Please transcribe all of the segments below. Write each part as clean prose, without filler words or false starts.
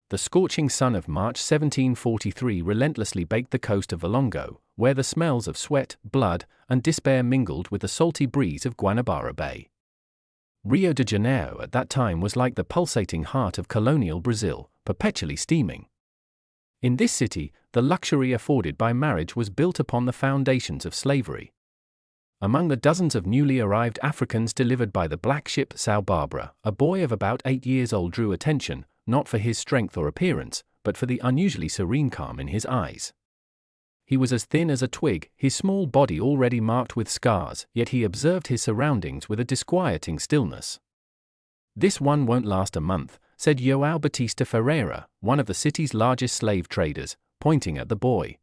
The scorching sun of March 1743 relentlessly baked the coast of Valongo, where the smells of sweat, blood, and despair mingled with the salty breeze of Guanabara Bay. Rio de Janeiro at that time was like the pulsating heart of colonial Brazil, perpetually steaming. In this city, the luxury afforded by marriage was built upon the foundations of slavery. Among the dozens of newly arrived Africans delivered by the black ship São Barbara, a boy of about 8 years old drew attention, not for his strength or appearance, but for the unusually serene calm in his eyes. He was as thin as a twig, his small body already marked with scars, yet he observed his surroundings with a disquieting stillness. "This one won't last a month," said João Batista Ferreira, one of the city's largest slave traders, pointing at the boy.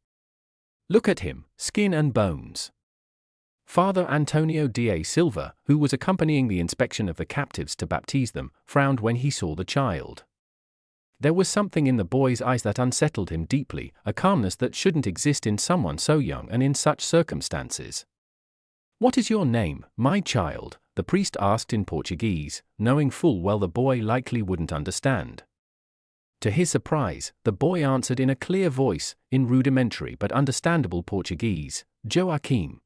"Look at him, skin and bones." Father Antonio da Silva, who was accompanying the inspection of the captives to baptize them, frowned when he saw the child. There was something in the boy's eyes that unsettled him deeply, a calmness that shouldn't exist in someone so young and in such circumstances. "What is your name, my child?" the priest asked in Portuguese, knowing full well the boy likely wouldn't understand. To his surprise, the boy answered in a clear voice, in rudimentary but understandable Portuguese, "Joaquim."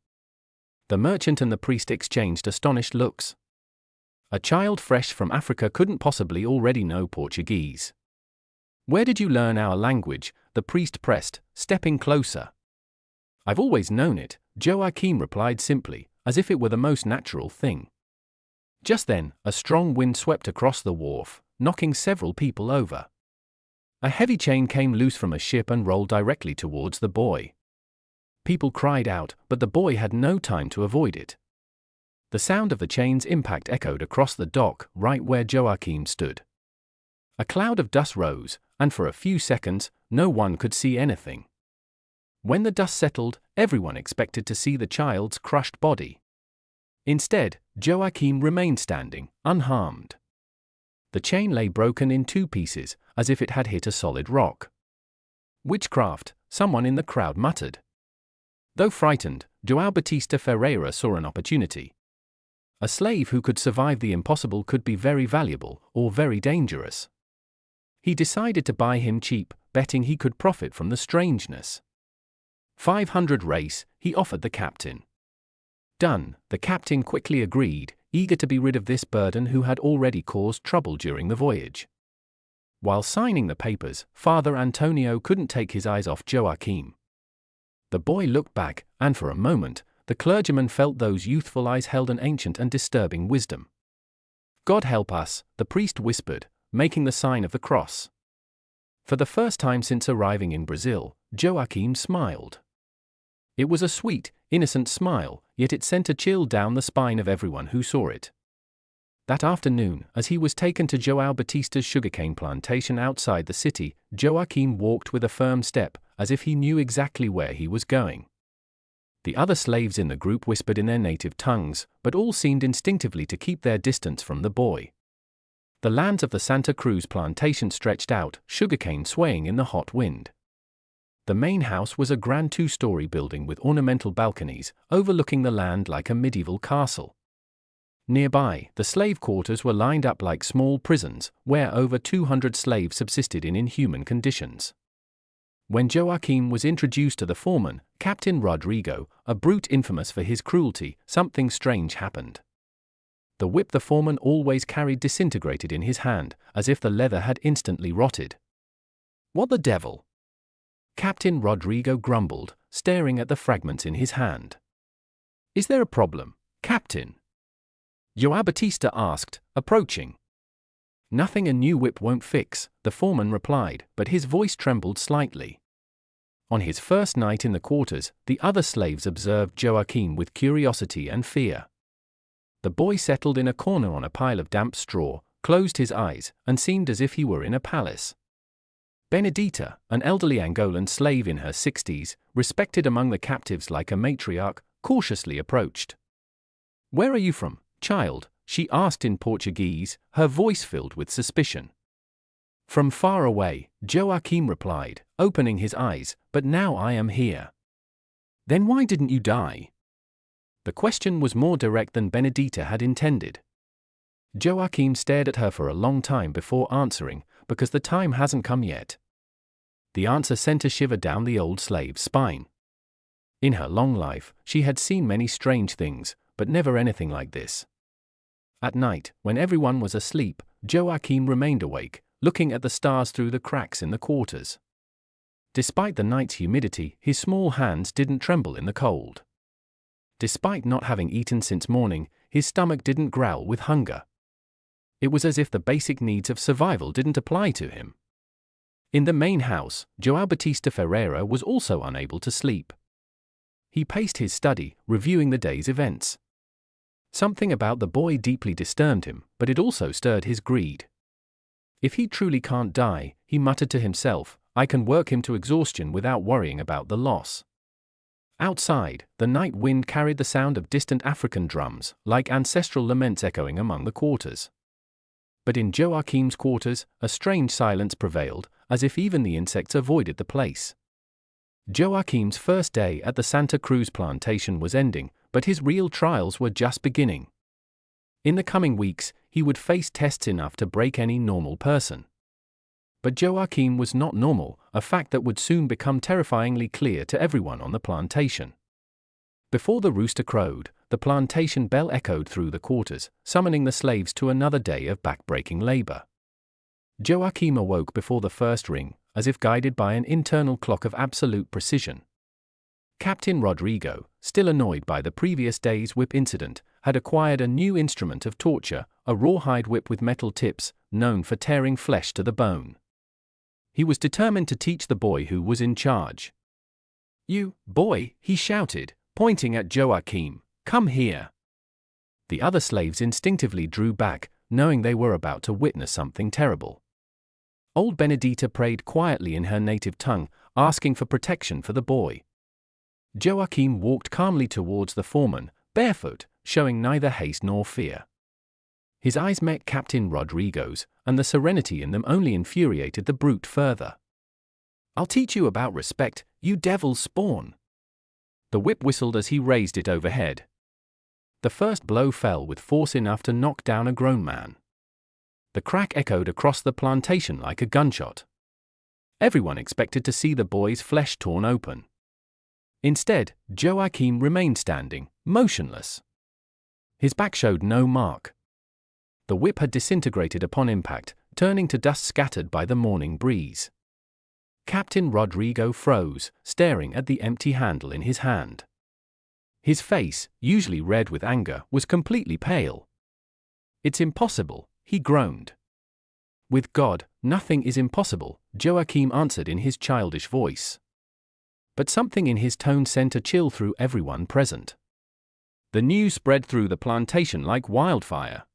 The merchant and the priest exchanged astonished looks. A child fresh from Africa couldn't possibly already know Portuguese. "Where did you learn our language?" the priest pressed, stepping closer. "I've always known it," Joaquim replied simply, as if it were the most natural thing. Just then, a strong wind swept across the wharf, knocking several people over. A heavy chain came loose from a ship and rolled directly towards the boy. People cried out, but the boy had no time to avoid it. The sound of the chain's impact echoed across the dock, right where Joaquim stood. A cloud of dust rose, and for a few seconds, no one could see anything. When the dust settled, everyone expected to see the child's crushed body. Instead, Joaquim remained standing, unharmed. The chain lay broken in 2 pieces, as if it had hit a solid rock. "Witchcraft," someone in the crowd muttered. Though frightened, João Batista Ferreira saw an opportunity. A slave who could survive the impossible could be very valuable, or very dangerous. He decided to buy him cheap, betting he could profit from the strangeness. 500 reis, he offered the captain. "Done," the captain quickly agreed, eager to be rid of this burden who had already caused trouble during the voyage. While signing the papers, Father Antonio couldn't take his eyes off Joaquim. The boy looked back, and for a moment, the clergyman felt those youthful eyes held an ancient and disturbing wisdom. "God help us," the priest whispered, making the sign of the cross. For the first time since arriving in Brazil, Joaquim smiled. It was a sweet, innocent smile, yet it sent a chill down the spine of everyone who saw it. That afternoon, as he was taken to João Batista's sugarcane plantation outside the city, Joaquim walked with a firm step, as if he knew exactly where he was going. The other slaves in the group whispered in their native tongues, but all seemed instinctively to keep their distance from the boy. The lands of the Santa Cruz plantation stretched out, sugarcane swaying in the hot wind. The main house was a grand 2-story building with ornamental balconies, overlooking the land like a medieval castle. Nearby, the slave quarters were lined up like small prisons, where over 200 slaves subsisted in inhuman conditions. When Joaquim was introduced to the foreman, Captain Rodrigo, a brute infamous for his cruelty, something strange happened. The whip the foreman always carried disintegrated in his hand, as if the leather had instantly rotted. "What the devil?" Captain Rodrigo grumbled, staring at the fragments in his hand. "Is there a problem, Captain?" João Batista asked, approaching. "Nothing a new whip won't fix," the foreman replied, but his voice trembled slightly. On his first night in the quarters, the other slaves observed Joaquim with curiosity and fear. The boy settled in a corner on a pile of damp straw, closed his eyes, and seemed as if he were in a palace. Benedita, an elderly Angolan slave in her 60s, respected among the captives like a matriarch, cautiously approached. "Where are you from, child?" she asked in Portuguese, her voice filled with suspicion. "From far away," Joaquim replied, opening his eyes, "but now I am here." "Then why didn't you die?" The question was more direct than Benedita had intended. Joaquim stared at her for a long time before answering, because the time hasn't come yet." The answer sent a shiver down the old slave's spine. In her long life, she had seen many strange things, but never anything like this. At night, when everyone was asleep, Joachim remained awake, looking at the stars through the cracks in the quarters. Despite the night's humidity, his small hands didn't tremble in the cold. Despite not having eaten since morning, his stomach didn't growl with hunger. It was as if the basic needs of survival didn't apply to him. In the main house, João Batista Ferreira was also unable to sleep. He paced his study, reviewing the day's events. Something about the boy deeply disturbed him, but it also stirred his greed. If he truly can't die, he muttered to himself, I can work him to exhaustion without worrying about the loss. Outside, the night wind carried the sound of distant African drums, like ancestral laments echoing among the quarters. But in Joachim's quarters, a strange silence prevailed, as if even the insects avoided the place. Joachim's first day at the Santa Cruz plantation was ending, but his real trials were just beginning. In the coming weeks, he would face tests enough to break any normal person. But Joachim was not normal, a fact that would soon become terrifyingly clear to everyone on the plantation. Before the rooster crowed, the plantation bell echoed through the quarters, summoning the slaves to another day of back-breaking labor. Joachim awoke before the first ring, as if guided by an internal clock of absolute precision. Captain Rodrigo, still annoyed by the previous day's whip incident, had acquired a new instrument of torture, a rawhide whip with metal tips, known for tearing flesh to the bone. He was determined to teach the boy who was in charge. "You, boy," he shouted, pointing at Joachim, "come here." The other slaves instinctively drew back, knowing they were about to witness something terrible. Old Benedita prayed quietly in her native tongue, asking for protection for the boy. Joachim walked calmly towards the foreman, barefoot, showing neither haste nor fear. His eyes met Captain Rodrigo's, and the serenity in them only infuriated the brute further. "I'll teach you about respect, you devil's spawn." The whip whistled as he raised it overhead. The first blow fell with force enough to knock down a grown man. The crack echoed across the plantation like a gunshot. Everyone expected to see the boy's flesh torn open. Instead, Joachim remained standing, motionless. His back showed no mark. The whip had disintegrated upon impact, turning to dust scattered by the morning breeze. Captain Rodrigo froze, staring at the empty handle in his hand. His face, usually red with anger, was completely pale. "It's impossible," he groaned. "With God, nothing is impossible," Joachim answered in his childish voice. But something in his tone sent a chill through everyone present. The news spread through the plantation like wildfire.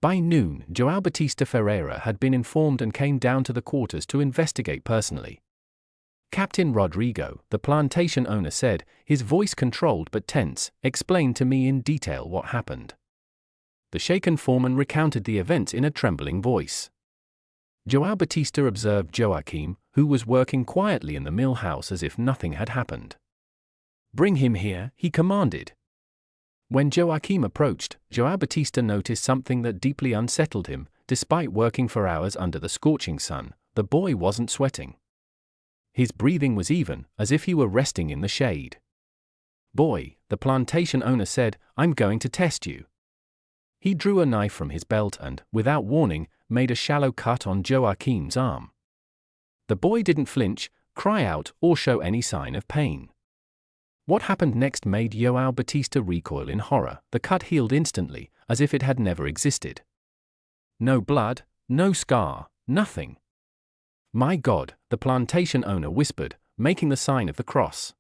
By noon, João Batista Ferreira had been informed and came down to the quarters to investigate personally. Captain Rodrigo, the plantation owner said, his voice controlled but tense, explained to me in detail what happened. The shaken foreman recounted the events in a trembling voice. João Batista observed Joachim, who was working quietly in the mill house as if nothing had happened. "Bring him here," he commanded. When Joachim approached, João Batista noticed something that deeply unsettled him. Despite working for hours under the scorching sun, the boy wasn't sweating. His breathing was even, as if he were resting in the shade. "Boy," the plantation owner said, "I'm going to test you." He drew a knife from his belt and, without warning, made a shallow cut on Joachim's arm. The boy didn't flinch, cry out, or show any sign of pain. What happened next made João Batista recoil in horror. The cut healed instantly, as if it had never existed. No blood, no scar, nothing. "My God," the plantation owner whispered, making the sign of the cross.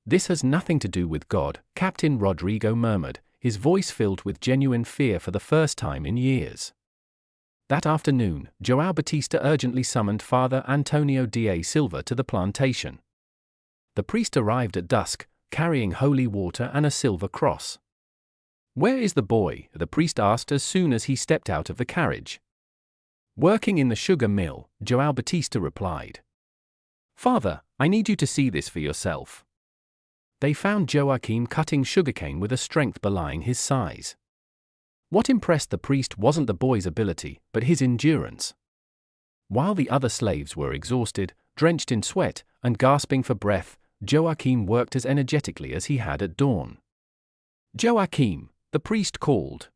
"This has nothing to do with God," Captain Rodrigo murmured, his voice filled with genuine fear for the first time in years. That afternoon, João Batista urgently summoned Father Antonio da Silva to the plantation. The priest arrived at dusk, carrying holy water and a silver cross. "Where is the boy?" the priest asked as soon as he stepped out of the carriage. "Working in the sugar mill," João Batista replied. "Father, I need you to see this for yourself." They found Joachim cutting sugarcane with a strength belying his size. What impressed the priest wasn't the boy's ability, but his endurance. While the other slaves were exhausted, drenched in sweat, and gasping for breath, Joachim worked as energetically as he had at dawn. "Joachim," the priest called.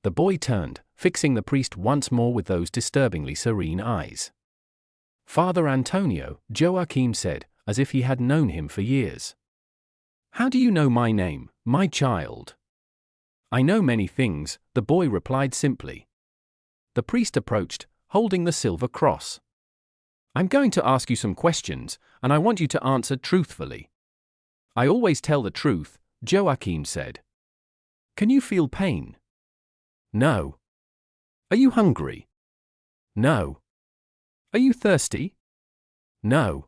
The boy turned, fixing the priest once more with those disturbingly serene eyes. "Father Antonio," Joachim said, as if he had known him for years. "How do you know my name, my child?" "I know many things," the boy replied simply. The priest approached, holding the silver cross. "I'm going to ask you some questions, and I want you to answer truthfully." "I always tell the truth," Joachim said. "Can you feel pain?" "No." "Are you hungry?" "No." "Are you thirsty?" "No."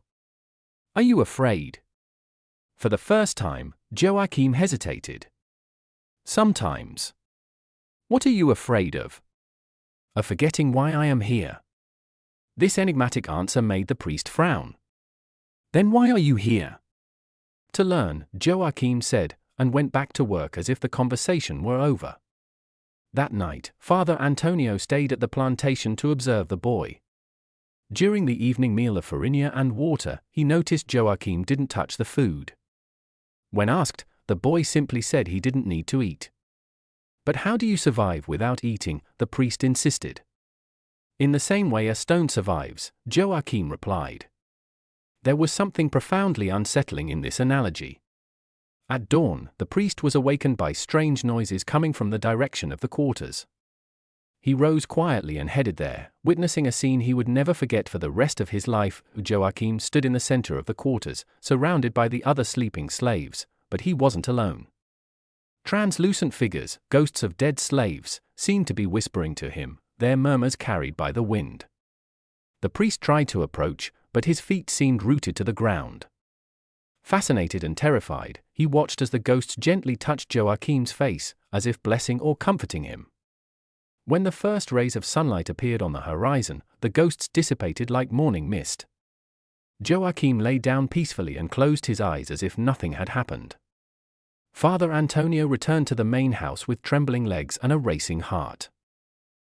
"Are you afraid?" For the first time, Joachim hesitated. "Sometimes." "What are you afraid of?" "Of forgetting why I am here." This enigmatic answer made the priest frown. "Then why are you here?" "To learn," Joachim said, and went back to work as if the conversation were over. That night, Father Antonio stayed at the plantation to observe the boy. During the evening meal of farina and water, he noticed Joachim didn't touch the food. When asked, the boy simply said he didn't need to eat. "But how do you survive without eating?" the priest insisted. "In the same way a stone survives," Joachim replied. There was something profoundly unsettling in this analogy. At dawn, the priest was awakened by strange noises coming from the direction of the quarters. He rose quietly and headed there, witnessing a scene he would never forget for the rest of his life. Joachim stood in the center of the quarters, surrounded by the other sleeping slaves, but he wasn't alone. Translucent figures, ghosts of dead slaves, seemed to be whispering to him, their murmurs carried by the wind. The priest tried to approach, but his feet seemed rooted to the ground. Fascinated and terrified, he watched as the ghosts gently touched Joachim's face, as if blessing or comforting him. When the first rays of sunlight appeared on the horizon, the ghosts dissipated like morning mist. Joachim lay down peacefully and closed his eyes as if nothing had happened. Father Antonio returned to the main house with trembling legs and a racing heart.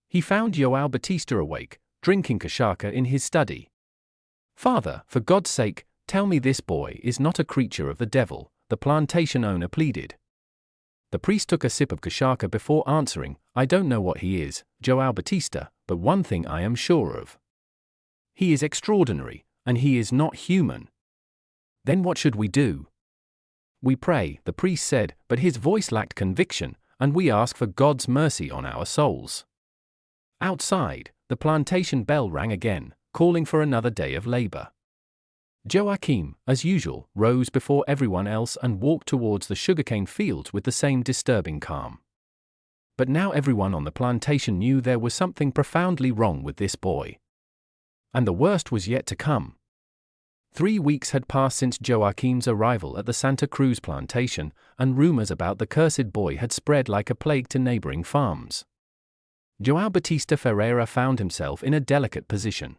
He found João Batista awake, drinking cachaça in his study. "Father, for God's sake, tell me this boy is not a creature of the devil," the plantation owner pleaded. The priest took a sip of cachaça before answering, "I don't know what he is, João Batista, but one thing I am sure of. He is extraordinary, and he is not human." "Then what should we do?" "We pray," the priest said, but his voice lacked conviction, "and we ask for God's mercy on our souls." Outside, the plantation bell rang again, calling for another day of labor. Joachim, as usual, rose before everyone else and walked towards the sugarcane fields with the same disturbing calm. But now everyone on the plantation knew there was something profoundly wrong with this boy. And the worst was yet to come. 3 weeks had passed since Joachim's arrival at the Santa Cruz plantation, and rumors about the cursed boy had spread like a plague to neighboring farms. João Batista Ferreira found himself in a delicate position.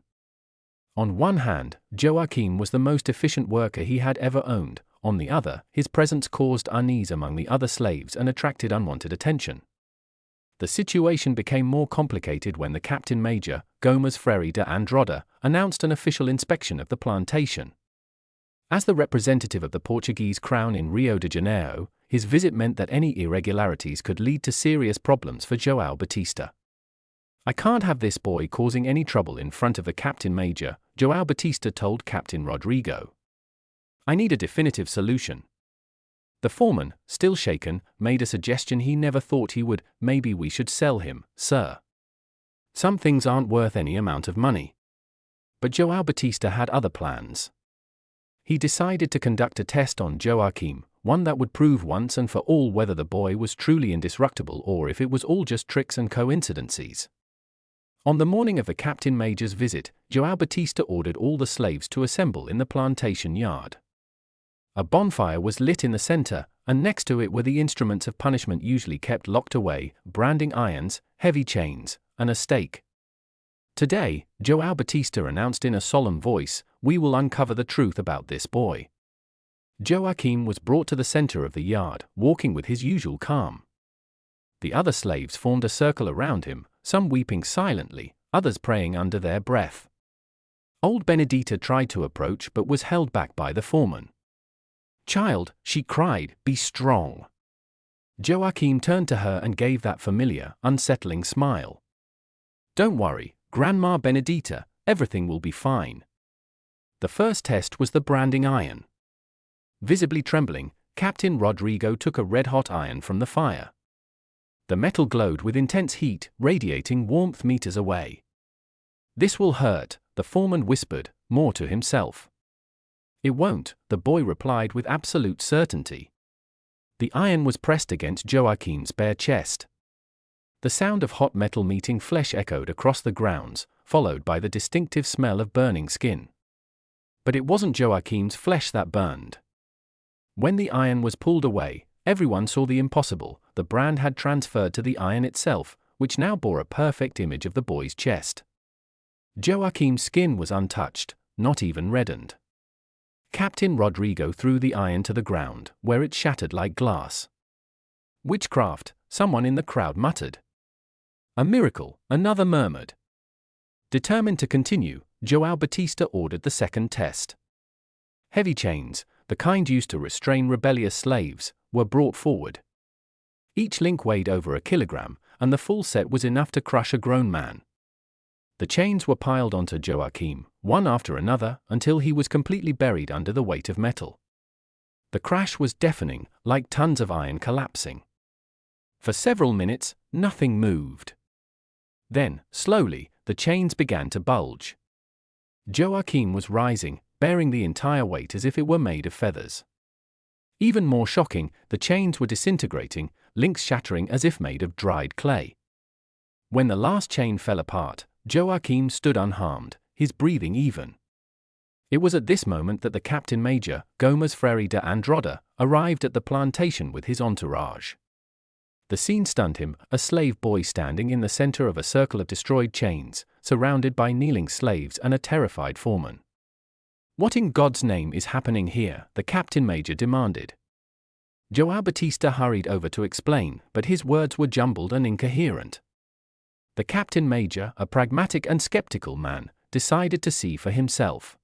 On one hand, Joachim was the most efficient worker he had ever owned. On the other, his presence caused unease among the other slaves and attracted unwanted attention. The situation became more complicated when the Captain Major, Gomes Freire de Andrada, announced an official inspection of the plantation. As the representative of the Portuguese crown in Rio de Janeiro, his visit meant that any irregularities could lead to serious problems for João Batista. "I can't have this boy causing any trouble in front of the Captain Major," João Batista told Captain Rodrigo. "I need a definitive solution." The foreman, still shaken, made a suggestion he never thought he would. "Maybe we should sell him, sir. Some things aren't worth any amount of money." But João Batista had other plans. He decided to conduct a test on Joachim, one that would prove once and for all whether the boy was truly indestructible or if it was all just tricks and coincidences. On the morning of the Captain Major's visit, João Batista ordered all the slaves to assemble in the plantation yard. A bonfire was lit in the center, and next to it were the instruments of punishment usually kept locked away: branding irons, heavy chains, and a stake. "Today," João Batista announced in a solemn voice, "we will uncover the truth about this boy." Joachim was brought to the center of the yard, walking with his usual calm. The other slaves formed a circle around him, some weeping silently, others praying under their breath. Old Benedita tried to approach but was held back by the foreman. "Child," she cried, "be strong." Joachim turned to her and gave that familiar, unsettling smile. "Don't worry, Grandma Benedita, everything will be fine." The first test was the branding iron. Visibly trembling, Captain Rodrigo took a red-hot iron from the fire. The metal glowed with intense heat, radiating warmth meters away. "This will hurt," the foreman whispered, more to himself. "It won't," the boy replied with absolute certainty. The iron was pressed against Joachim's bare chest. The sound of hot metal meeting flesh echoed across the grounds, followed by the distinctive smell of burning skin. But it wasn't Joachim's flesh that burned. When the iron was pulled away, everyone saw the impossible. The brand had transferred to the iron itself, which now bore a perfect image of the boy's chest. Joachim's skin was untouched, not even reddened. Captain Rodrigo threw the iron to the ground, where it shattered like glass. "Witchcraft," someone in the crowd muttered. "A miracle," another murmured. Determined to continue, João Batista ordered the second test. Heavy chains, the kind used to restrain rebellious slaves, were brought forward. Each link weighed over a kilogram, and the full set was enough to crush a grown man. The chains were piled onto Joachim, one after another, until he was completely buried under the weight of metal. The crash was deafening, like tons of iron collapsing. For several minutes, nothing moved. Then, slowly, the chains began to bulge. Joachim was rising, bearing the entire weight as if it were made of feathers. Even more shocking, the chains were disintegrating, links shattering as if made of dried clay. When the last chain fell apart, Joachim stood unharmed, his breathing even. It was at this moment that the Captain Major, Gomes Freire de Andrada, arrived at the plantation with his entourage. The scene stunned him, a slave boy standing in the center of a circle of destroyed chains, surrounded by kneeling slaves and a terrified foreman. "What in God's name is happening here?" the Captain Major demanded. João Batista hurried over to explain, but his words were jumbled and incoherent. The Captain Major, a pragmatic and skeptical man, decided to see for himself.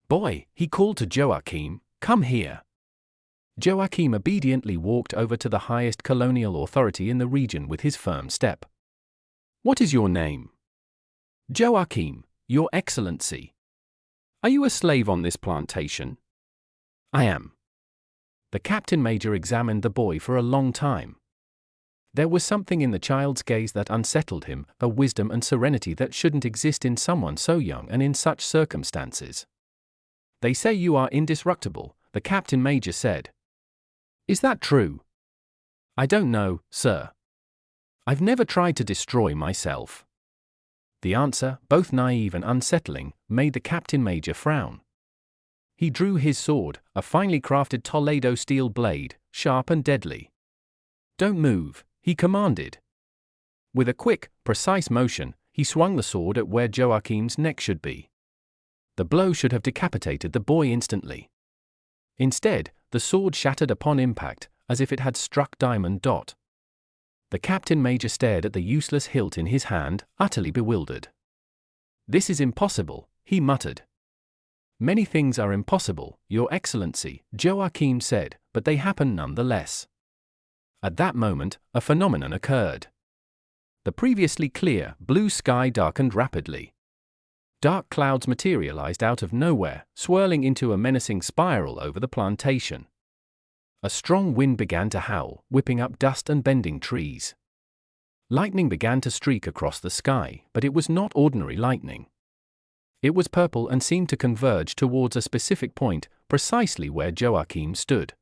"Boy," he called to Joachim, "come here." Joachim obediently walked over to the highest colonial authority in the region with his firm step. "What is your name?" "Joachim, Your Excellency." "Are you a slave on this plantation?" "I am." The Captain Major examined the boy for a long time. There was something in the child's gaze that unsettled him, a wisdom and serenity that shouldn't exist in someone so young and in such circumstances. "They say you are indestructible," the Captain Major said. "Is that true?" "I don't know, sir. I've never tried to destroy myself." The answer, both naive and unsettling, made the Captain Major frown. He drew his sword, a finely crafted Toledo steel blade, sharp and deadly. "Don't move," he commanded. With a quick, precise motion, he swung the sword at where Joachim's neck should be. The blow should have decapitated the boy instantly. Instead, the sword shattered upon impact, as if it had struck Diamond Dot. The Captain Major stared at the useless hilt in his hand, utterly bewildered. "This is impossible," he muttered. "Many things are impossible, Your Excellency," Joachim said, "but they happen nonetheless." At that moment, a phenomenon occurred. The previously clear, blue sky darkened rapidly. Dark clouds materialized out of nowhere, swirling into a menacing spiral over the plantation. A strong wind began to howl, whipping up dust and bending trees. Lightning began to streak across the sky, but it was not ordinary lightning. It was purple and seemed to converge towards a specific point, precisely where Joachim stood.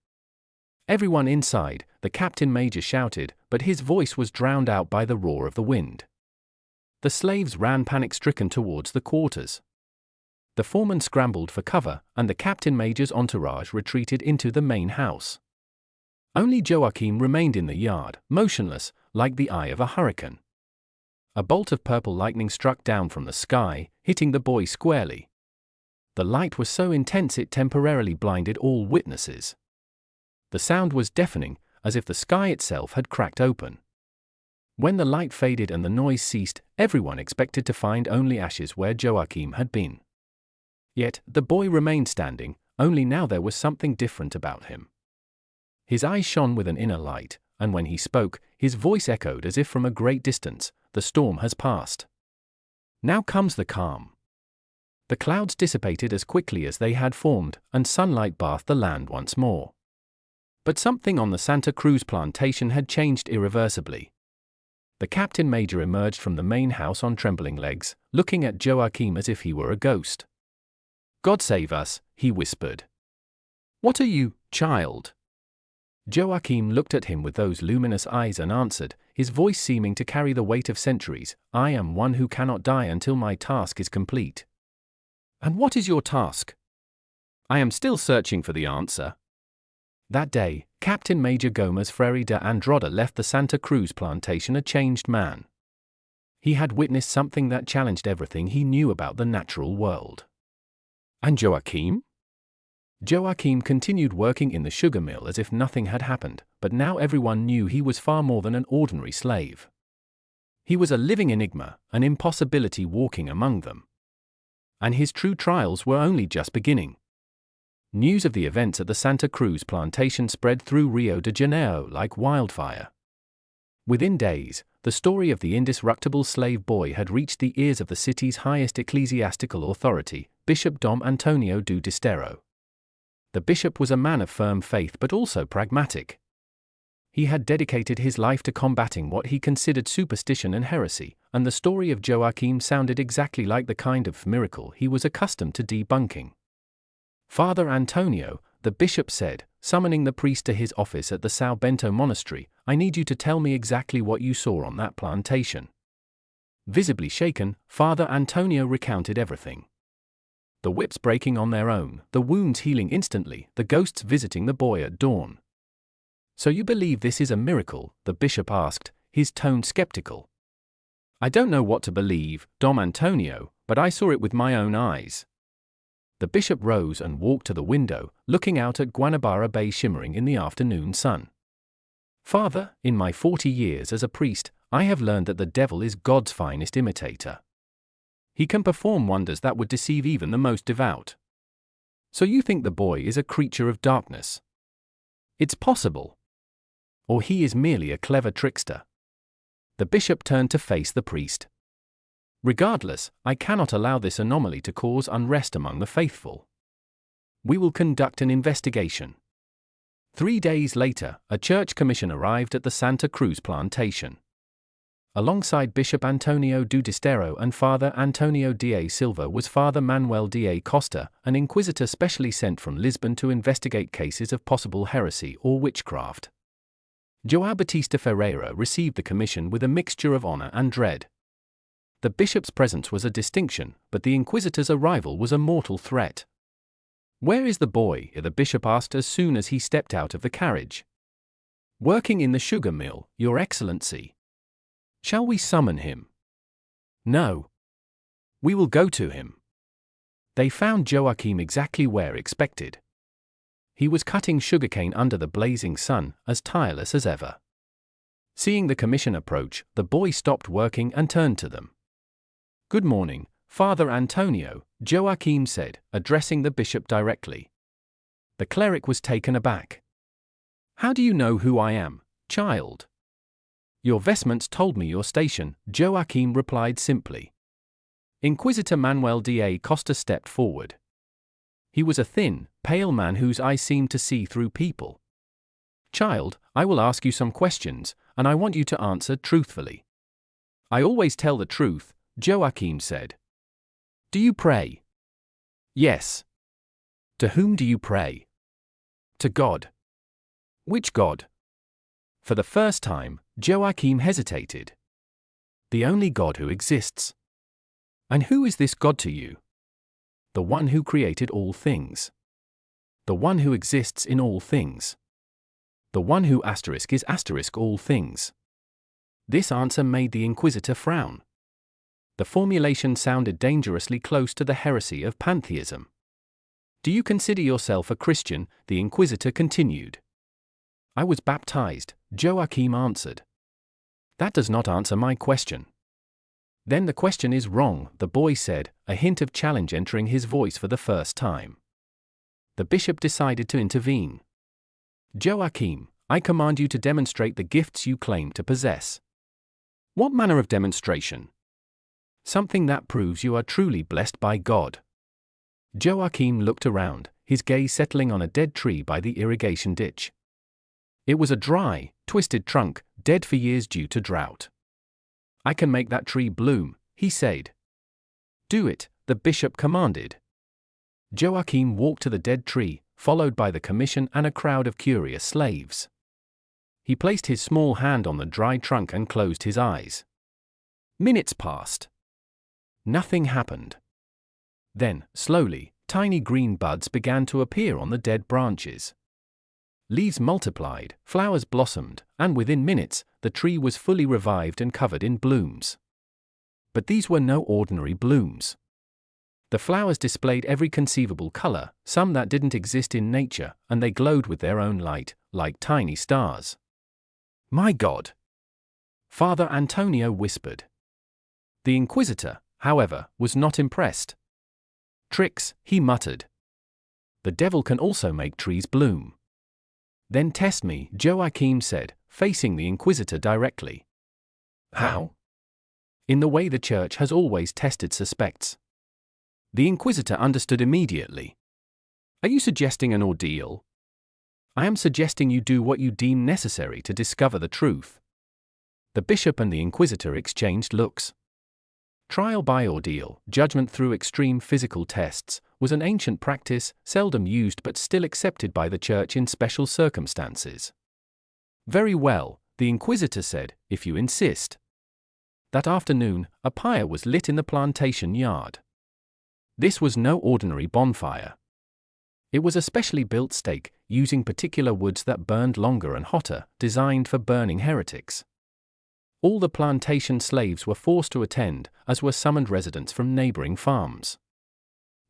Everyone inside, the Captain Major shouted, but his voice was drowned out by the roar of the wind. The slaves ran panic-stricken towards the quarters. The foreman scrambled for cover, and the Captain Major's entourage retreated into the main house. Only Joachim remained in the yard, motionless, like the eye of a hurricane. A bolt of purple lightning struck down from the sky, hitting the boy squarely. The light was so intense it temporarily blinded all witnesses. The sound was deafening, as if the sky itself had cracked open. When the light faded and the noise ceased, everyone expected to find only ashes where Joachim had been. Yet, the boy remained standing, only now there was something different about him. His eyes shone with an inner light, and when he spoke, his voice echoed as if from a great distance, "The storm has passed. Now comes the calm." The clouds dissipated as quickly as they had formed, and sunlight bathed the land once more. But something on the Santa Cruz plantation had changed irreversibly. The captain major emerged from the main house on trembling legs, looking at Joachim as if he were a ghost. "God save us," he whispered. "What are you, child?" Joachim looked at him with those luminous eyes and answered, his voice seeming to carry the weight of centuries, "I am one who cannot die until my task is complete." "And what is your task?" "I am still searching for the answer." That day, Captain Major Gomez Freire de Andrada left the Santa Cruz plantation a changed man. He had witnessed something that challenged everything he knew about the natural world. And Joachim? Joachim continued working in the sugar mill as if nothing had happened, but now everyone knew he was far more than an ordinary slave. He was a living enigma, an impossibility walking among them. And his true trials were only just beginning. News of the events at the Santa Cruz plantation spread through Rio de Janeiro like wildfire. Within days, the story of the indestructible slave boy had reached the ears of the city's highest ecclesiastical authority, Bishop Dom Antonio do Destero. The bishop was a man of firm faith but also pragmatic. He had dedicated his life to combating what he considered superstition and heresy, and the story of Joachim sounded exactly like the kind of miracle he was accustomed to debunking. "Father Antonio," the bishop said, summoning the priest to his office at the São Bento monastery, "I need you to tell me exactly what you saw on that plantation." Visibly shaken, Father Antonio recounted everything. The whips breaking on their own, the wounds healing instantly, the ghosts visiting the boy at dawn. "So you believe this is a miracle?" the bishop asked, his tone skeptical. "I don't know what to believe, Dom Antonio, but I saw it with my own eyes." The bishop rose and walked to the window, looking out at Guanabara Bay shimmering in the afternoon sun. "Father, in my 40 years as a priest, I have learned that the devil is God's finest imitator. He can perform wonders that would deceive even the most devout. So you think the boy is a creature of darkness? It's possible. Or he is merely a clever trickster." The bishop turned to face the priest. "Regardless, I cannot allow this anomaly to cause unrest among the faithful. We will conduct an investigation." 3 days later, a church commission arrived at the Santa Cruz plantation. Alongside Bishop Antonio do Destero and Father Antonio da Silva was Father Manuel da Costa, an inquisitor specially sent from Lisbon to investigate cases of possible heresy or witchcraft. João Batista Ferreira received the commission with a mixture of honor and dread. The bishop's presence was a distinction, but the inquisitor's arrival was a mortal threat. "Where is the boy?" the bishop asked as soon as he stepped out of the carriage. "Working in the sugar mill, Your Excellency." "Shall we summon him?" "No. We will go to him." They found Joachim exactly where expected. He was cutting sugarcane under the blazing sun, as tireless as ever. Seeing the commission approach, the boy stopped working and turned to them. "Good morning, Father Antonio," Joachim said, addressing the bishop directly. The cleric was taken aback. "How do you know who I am, child?" "Your vestments told me your station," Joachim replied simply. Inquisitor Manuel da Costa stepped forward. He was a thin, pale man whose eyes seemed to see through people. "Child, I will ask you some questions, and I want you to answer truthfully." "I always tell the truth," Joachim said. "Do you pray?" "Yes." "To whom do you pray?" "To God." "Which God?" For the first time, Joachim hesitated. "The only God who exists." "And who is this God to you?" "The one who created all things. The one who exists in all things. The one who is all things." This answer made the inquisitor frown. The formulation sounded dangerously close to the heresy of pantheism. "Do you consider yourself a Christian?" the inquisitor continued. "I was baptized," Joachim answered. That does not answer my question. Then the question is wrong, the boy said, a hint of challenge entering his voice for the first time. The bishop decided to intervene. Joachim, I command you to demonstrate the gifts you claim to possess. What manner of demonstration? Something that proves you are truly blessed by God. Joachim looked around, his gaze settling on a dead tree by the irrigation ditch. It was a dry, twisted trunk, dead for years due to drought. I can make that tree bloom, he said. Do it, the bishop commanded. Joachim walked to the dead tree, followed by the commission and a crowd of curious slaves. He placed his small hand on the dry trunk and closed his eyes. Minutes passed. Nothing happened. Then, slowly, tiny green buds began to appear on the dead branches. Leaves multiplied, flowers blossomed, and within minutes, the tree was fully revived and covered in blooms. But these were no ordinary blooms. The flowers displayed every conceivable color, some that didn't exist in nature, and they glowed with their own light, like tiny stars. My God! Father Antonio whispered. The inquisitor, however, was not impressed. Tricks, he muttered. The devil can also make trees bloom. Then test me, Joachim said, facing the inquisitor directly. How? In the way the church has always tested suspects. The inquisitor understood immediately. Are you suggesting an ordeal? I am suggesting you do what you deem necessary to discover the truth. The bishop and the inquisitor exchanged looks. Trial by ordeal, judgment through extreme physical tests, was an ancient practice, seldom used but still accepted by the church in special circumstances. Very well, the inquisitor said, if you insist. That afternoon, a pyre was lit in the plantation yard. This was no ordinary bonfire. It was a specially built stake, using particular woods that burned longer and hotter, designed for burning heretics. All the plantation slaves were forced to attend, as were summoned residents from neighboring farms.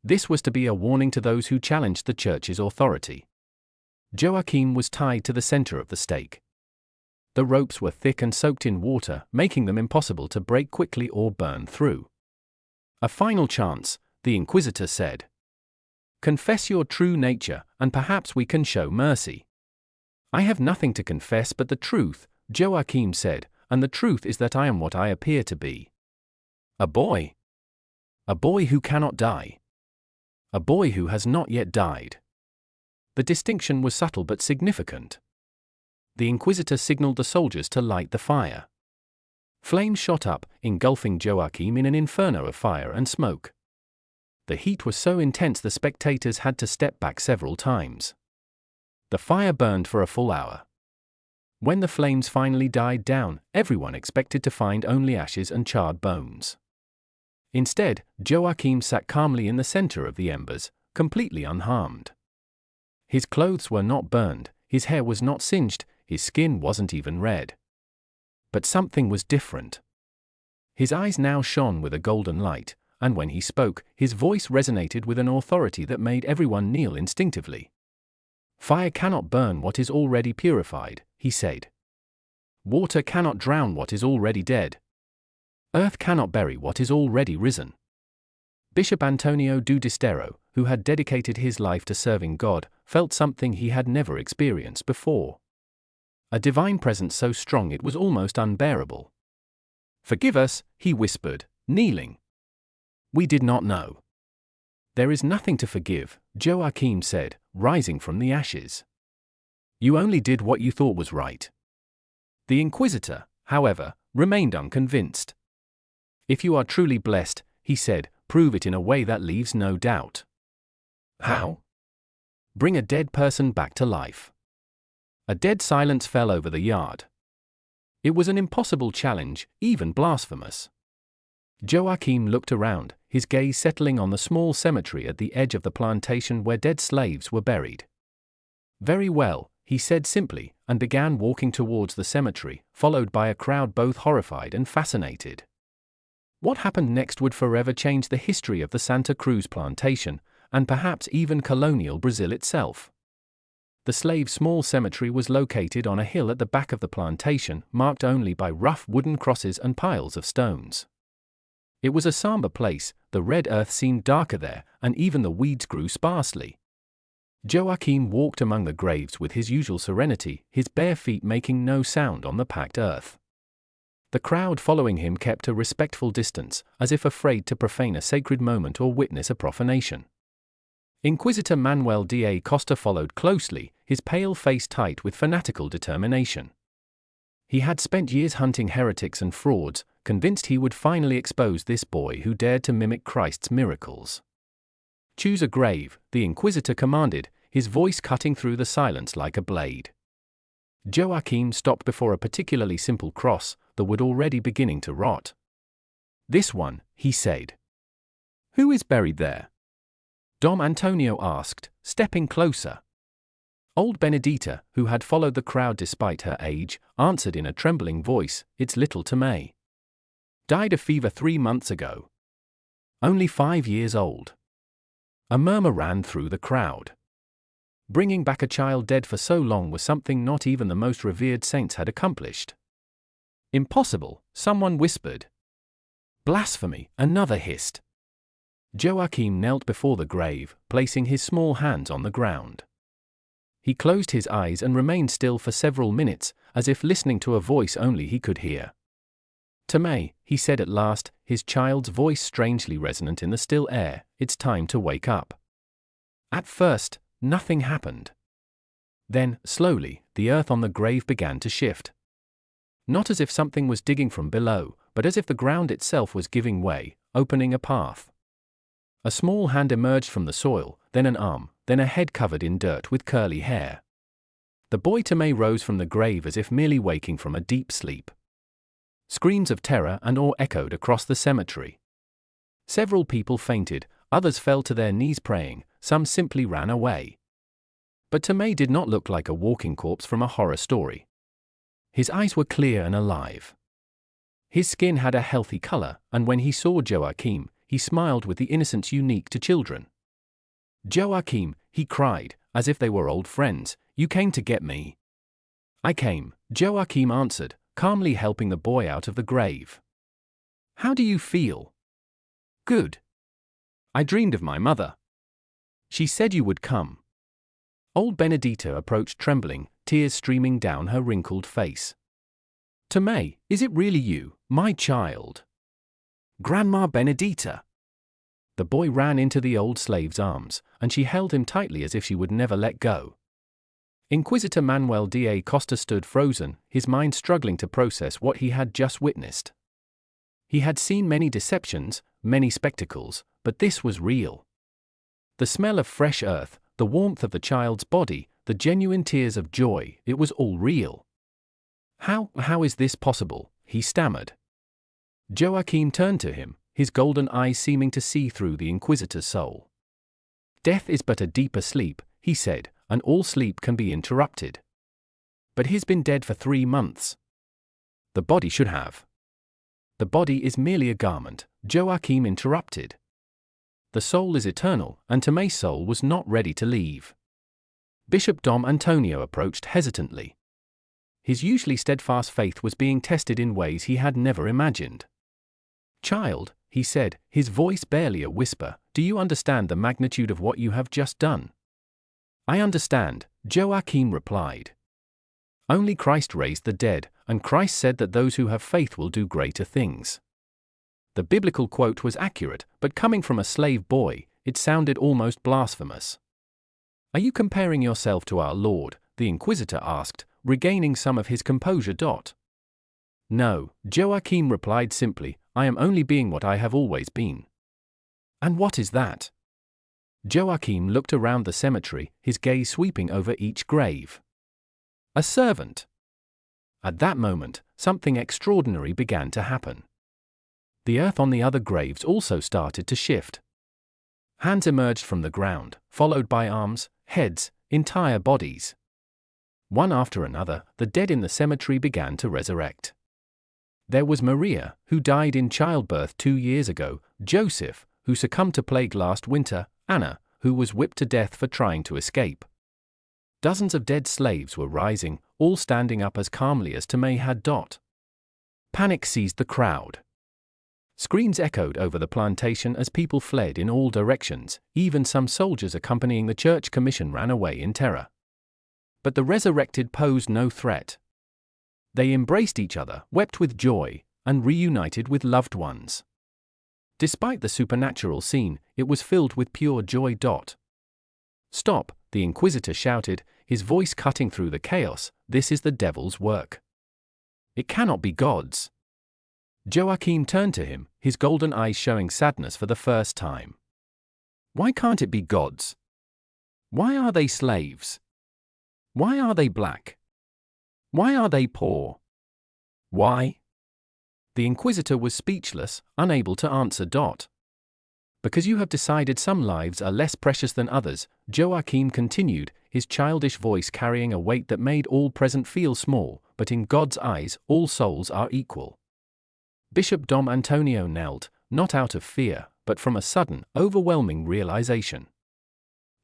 This was to be a warning to those who challenged the church's authority. Joachim was tied to the center of the stake. The ropes were thick and soaked in water, making them impossible to break quickly or burn through. A final chance, the inquisitor said. Confess your true nature, and perhaps we can show mercy. I have nothing to confess but the truth, Joachim said, and the truth is that I am what I appear to be. A boy. A boy who cannot die. A boy who has not yet died. The distinction was subtle but significant. The inquisitor signaled the soldiers to light the fire. Flames shot up, engulfing Joachim in an inferno of fire and smoke. The heat was so intense the spectators had to step back several times. The fire burned for a full hour. When the flames finally died down, everyone expected to find only ashes and charred bones. Instead, Joachim sat calmly in the center of the embers, completely unharmed. His clothes were not burned, his hair was not singed, his skin wasn't even red. But something was different. His eyes now shone with a golden light, and when he spoke, his voice resonated with an authority that made everyone kneel instinctively. Fire cannot burn what is already purified, he said. Water cannot drown what is already dead. Earth cannot bury what is already risen. Bishop Antonio do Destero, who had dedicated his life to serving God, felt something he had never experienced before. A divine presence so strong it was almost unbearable. Forgive us, he whispered, kneeling. We did not know. There is nothing to forgive, Joachim said, rising from the ashes. You only did what you thought was right. The inquisitor, however, remained unconvinced. If you are truly blessed, he said, prove it in a way that leaves no doubt. How? Bring a dead person back to life. A dead silence fell over the yard. It was an impossible challenge, even blasphemous. Joachim looked around, his gaze settling on the small cemetery at the edge of the plantation where dead slaves were buried. Very well, he said simply, and began walking towards the cemetery, followed by a crowd both horrified and fascinated. What happened next would forever change the history of the Santa Cruz plantation, and perhaps even colonial Brazil itself. The slave's small cemetery was located on a hill at the back of the plantation, marked only by rough wooden crosses and piles of stones. It was a somber place, the red earth seemed darker there, and even the weeds grew sparsely. Joachim walked among the graves with his usual serenity, his bare feet making no sound on the packed earth. The crowd following him kept a respectful distance, as if afraid to profane a sacred moment or witness a profanation. Inquisitor Manuel da Costa followed closely, his pale face tight with fanatical determination. He had spent years hunting heretics and frauds, convinced he would finally expose this boy who dared to mimic Christ's miracles. "Choose a grave," the Inquisitor commanded, his voice cutting through the silence like a blade. Joachim stopped before a particularly simple cross, the wood already beginning to rot. "This one," he said. "Who is buried there?" Dom Antonio asked, stepping closer. Old Benedita, who had followed the crowd despite her age, answered in a trembling voice, "It's little Tomei. Died of fever 3 months ago. Only 5 years old." A murmur ran through the crowd. Bringing back a child dead for so long was something not even the most revered saints had accomplished. "Impossible," someone whispered. "Blasphemy," another hissed. Joachim knelt before the grave, placing his small hands on the ground. He closed his eyes and remained still for several minutes, as if listening to a voice only he could hear. "Tomei," he said at last, his child's voice strangely resonant in the still air, "it's time to wake up." At first, nothing happened. Then, slowly, the earth on the grave began to shift. Not as if something was digging from below, but as if the ground itself was giving way, opening a path. A small hand emerged from the soil, then an arm, then a head covered in dirt with curly hair. The boy Tomei rose from the grave as if merely waking from a deep sleep. Screams of terror and awe echoed across the cemetery. Several people fainted, others fell to their knees praying, some simply ran away. But Tomei did not look like a walking corpse from a horror story. His eyes were clear and alive. His skin had a healthy color, and when he saw Joachim, he smiled with the innocence unique to children. "Joachim," he cried, as if they were old friends, "you came to get me." "I came," Joachim answered, calmly helping the boy out of the grave. "How do you feel?" "Good. I dreamed of my mother. She said you would come." Old Benedita approached trembling, tears streaming down her wrinkled face. "Tomei, is it really you, my child?" "Grandma Benedita!" The boy ran into the old slave's arms, and she held him tightly as if she would never let go. Inquisitor Manuel da Costa stood frozen, his mind struggling to process what he had just witnessed. He had seen many deceptions, many spectacles, but this was real. The smell of fresh earth, the warmth of the child's body, the genuine tears of joy, it was all real. How is this possible?" he stammered. Joachim turned to him, his golden eyes seeming to see through the Inquisitor's soul. "Death is but a deeper sleep," he said, "and all sleep can be interrupted. But he's been dead for 3 months. The body should have." "The body is merely a garment," Joachim interrupted. "The soul is eternal, and Tomei's soul was not ready to leave." Bishop Dom Antonio approached hesitantly. His usually steadfast faith was being tested in ways he had never imagined. "Child," he said, his voice barely a whisper, "do you understand the magnitude of what you have just done?" "I understand," Joachim replied. "Only Christ raised the dead, and Christ said that those who have faith will do greater things." The biblical quote was accurate, but coming from a slave boy, it sounded almost blasphemous. "Are you comparing yourself to our Lord?" the Inquisitor asked, regaining some of his composure. "No," Joachim replied simply, "I am only being what I have always been." "And what is that?" Joachim looked around the cemetery, his gaze sweeping over each grave. "A servant." At that moment, something extraordinary began to happen. The earth on the other graves also started to shift. Hands emerged from the ground, followed by arms, heads, entire bodies. One after another, the dead in the cemetery began to resurrect. There was Maria, who died in childbirth 2 years ago, Joseph, who succumbed to plague last winter, Anna, who was whipped to death for trying to escape. Dozens of dead slaves were rising, all standing up as calmly as Tomei had. Panic seized the crowd. Screams echoed over the plantation as people fled in all directions, even some soldiers accompanying the church commission ran away in terror. But the resurrected posed no threat. They embraced each other, wept with joy, and reunited with loved ones. Despite the supernatural scene, it was filled with pure joy. "Stop," the inquisitor shouted, his voice cutting through the chaos, "this is the devil's work. It cannot be God's." Joachim turned to him, his golden eyes showing sadness for the first time. "Why can't it be God's? Why are they slaves? Why are they black? Why are they poor? Why?" The inquisitor was speechless, unable to answer. "Because you have decided some lives are less precious than others," Joachim continued, his childish voice carrying a weight that made all present feel small, "but in God's eyes, all souls are equal." Bishop Dom Antonio knelt, not out of fear, but from a sudden, overwhelming realization.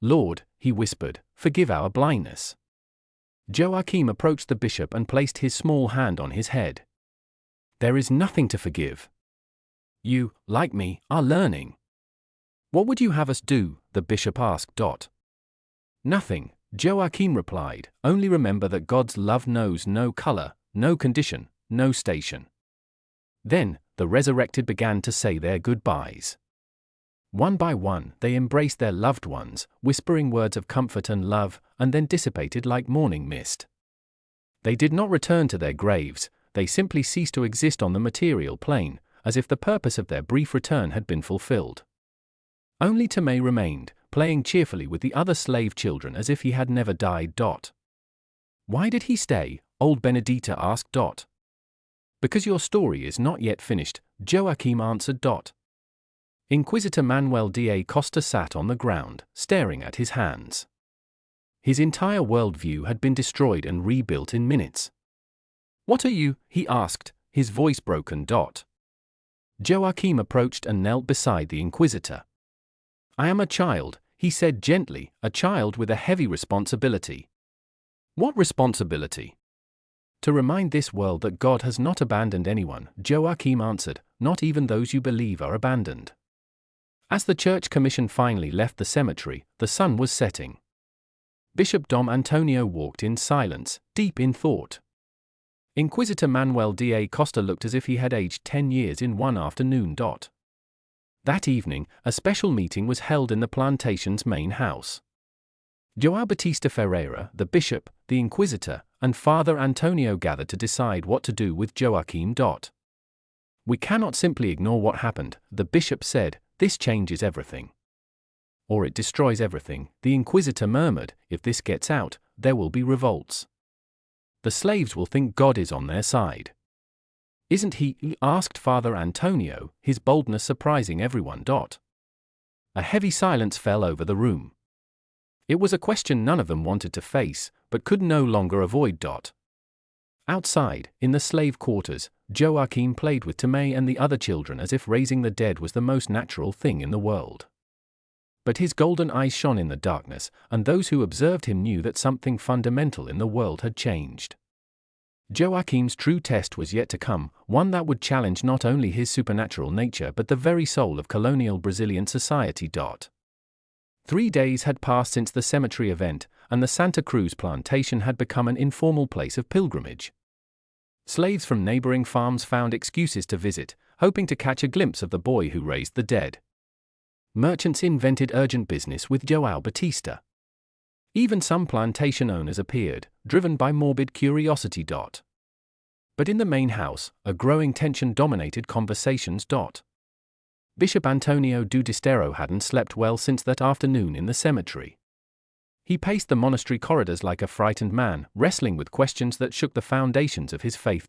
"Lord," he whispered, "forgive our blindness." Joachim approached the bishop and placed his small hand on his head. "There is nothing to forgive. You, like me, are learning." "What would you have us do?" the bishop asked. "Nothing," Joachim replied, "only remember that God's love knows no color, no condition, no station." Then, the resurrected began to say their goodbyes. One by one, they embraced their loved ones, whispering words of comfort and love, and then dissipated like morning mist. They did not return to their graves, they simply ceased to exist on the material plane, as if the purpose of their brief return had been fulfilled. Only Tomei remained, playing cheerfully with the other slave children as if he had never died. "Why did he stay?" old Benedita asked. "Because your story is not yet finished," Joachim answered. Inquisitor Manuel da Costa sat on the ground, staring at his hands. His entire worldview had been destroyed and rebuilt in minutes. "What are you?" he asked, his voice broken. Joachim approached and knelt beside the inquisitor. "I am a child," he said gently, "a child with a heavy responsibility." "What responsibility?" "To remind this world that God has not abandoned anyone," Joachim answered, "not even those you believe are abandoned." As the church commission finally left the cemetery, the sun was setting. Bishop Dom Antonio walked in silence, deep in thought. Inquisitor Manuel da Costa looked as if he had aged 10 years in one afternoon. That evening, a special meeting was held in the plantation's main house. João Batista Ferreira, the bishop, the inquisitor, and Father Antonio gathered to decide what to do with Joachim. "We cannot simply ignore what happened," the bishop said, "this changes everything." "Or it destroys everything," the inquisitor murmured, "if this gets out, there will be revolts. The slaves will think God is on their side." "Isn't he?" asked Father Antonio, his boldness surprising everyone. A heavy silence fell over the room. It was a question none of them wanted to face, but could no longer avoid. Outside, in the slave quarters, Joachim played with Tomei and the other children as if raising the dead was the most natural thing in the world. But his golden eyes shone in the darkness, and those who observed him knew that something fundamental in the world had changed. Joachim's true test was yet to come, one that would challenge not only his supernatural nature but the very soul of colonial Brazilian society. 3 days had passed since the cemetery event, and the Santa Cruz plantation had become an informal place of pilgrimage. Slaves from neighboring farms found excuses to visit, hoping to catch a glimpse of the boy who raised the dead. Merchants invented urgent business with João Batista. Even some plantation owners appeared, driven by morbid curiosity. But in the main house, a growing tension dominated conversations. Bishop Antonio do Destero hadn't slept well since that afternoon in the cemetery. He paced the monastery corridors like a frightened man, wrestling with questions that shook the foundations of his faith.